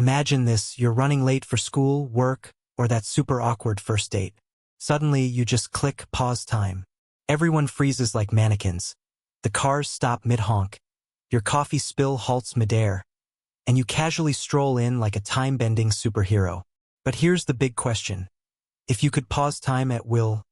Imagine this, you're running late for school, work, or that super awkward first date. Suddenly, you just click pause time. Everyone freezes like mannequins. The cars stop mid-honk. Your coffee spill halts midair. And you casually stroll in like a time-bending superhero. But here's the big question. If you could pause time at will,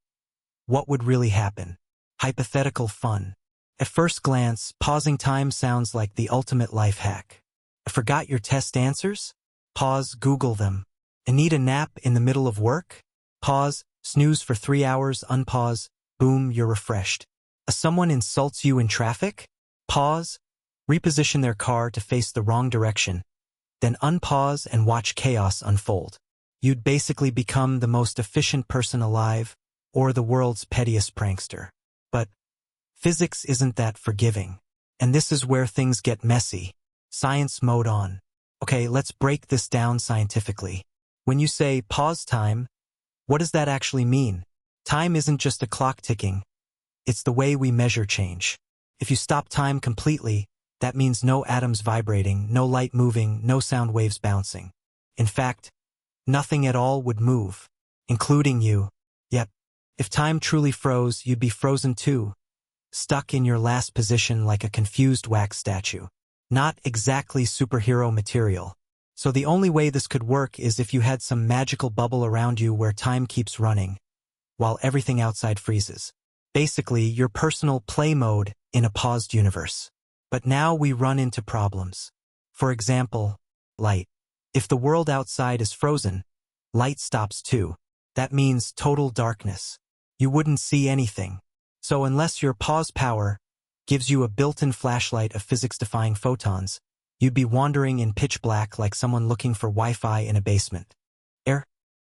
what would really happen? Hypothetical fun. At first glance, pausing time sounds like the ultimate life hack. Forgot your test answers? Pause, Google them. And need a nap in the middle of work? Pause, snooze for 3 hours, unpause, boom, you're refreshed. Someone insults you in traffic? Pause, reposition their car to face the wrong direction, then unpause and watch chaos unfold. You'd basically become the most efficient person alive, or the world's pettiest prankster. But physics isn't that forgiving. And this is where things get messy. Science mode on. Okay, let's break this down scientifically. When you say pause time, what does that actually mean? Time isn't just a clock ticking. It's the way we measure change. If you stop time completely, that means no atoms vibrating, no light moving, no sound waves bouncing. In fact, nothing at all would move, including you. Yep, if time truly froze, you'd be frozen too, stuck in your last position like a confused wax statue. Not exactly superhero material. So the only way this could work is if you had some magical bubble around you where time keeps running, while everything outside freezes. Basically, your personal play mode in a paused universe. But now we run into problems. For example, light. If the world outside is frozen, light stops too. That means total darkness. You wouldn't see anything. So unless your pause power gives you a built-in flashlight of physics-defying photons, you'd be wandering in pitch black like someone looking for Wi-Fi in a basement. Air?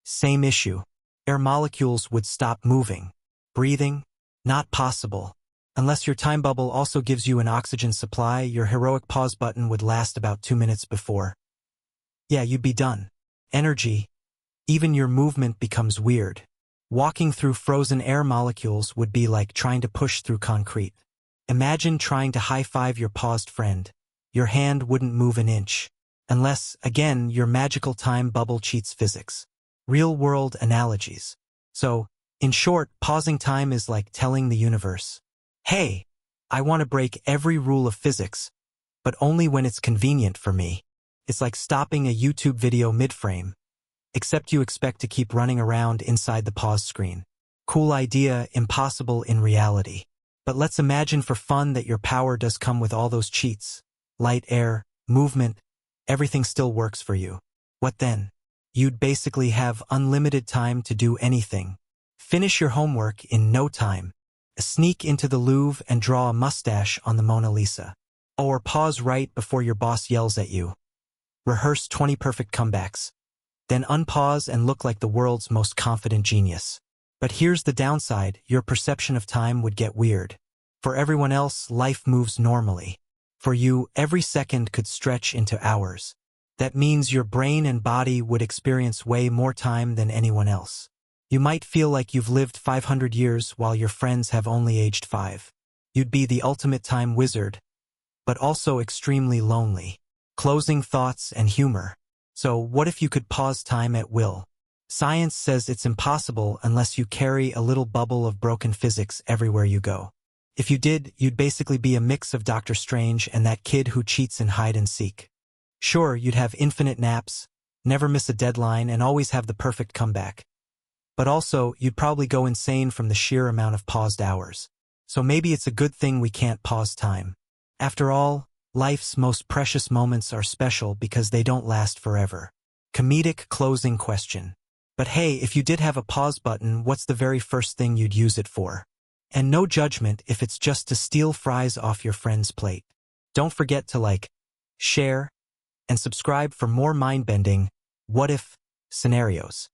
Same issue. Air molecules would stop moving. Breathing? Not possible. Unless your time bubble also gives you an oxygen supply, your heroic pause button would last about 2 minutes before. Yeah, you'd be done. Energy. Even your movement becomes weird. Walking through frozen air molecules would be like trying to push through concrete. Imagine trying to high-five your paused friend. Your hand wouldn't move an inch. Unless, again, your magical time bubble cheats physics. Real-world analogies. So, in short, pausing time is like telling the universe, hey, I want to break every rule of physics, but only when it's convenient for me. It's like stopping a YouTube video mid-frame, except you expect to keep running around inside the pause screen. Cool idea, impossible in reality. But let's imagine for fun that your power does come with all those cheats. Light, air, movement, everything still works for you. What then? You'd basically have unlimited time to do anything. Finish your homework in no time. Sneak into the Louvre and draw a mustache on the Mona Lisa. Or pause right before your boss yells at you. Rehearse 20 perfect comebacks. Then unpause and look like the world's most confident genius. But here's the downside, your perception of time would get weird. For everyone else, life moves normally. For you, every second could stretch into hours. That means your brain and body would experience way more time than anyone else. You might feel like you've lived 500 years while your friends have only aged 5. You'd be the ultimate time wizard, but also extremely lonely. Closing thoughts and humor. So what if you could pause time at will? Science says it's impossible unless you carry a little bubble of broken physics everywhere you go. If you did, you'd basically be a mix of Dr. Strange and that kid who cheats in hide and seek. Sure, you'd have infinite naps, never miss a deadline, and always have the perfect comeback. But also, you'd probably go insane from the sheer amount of paused hours. So maybe it's a good thing we can't pause time. After all, life's most precious moments are special because they don't last forever. Comedic closing question. But hey, if you did have a pause button, what's the very first thing you'd use it for? And no judgment if it's just to steal fries off your friend's plate. Don't forget to like, share, and subscribe for more mind-bending, what-if scenarios.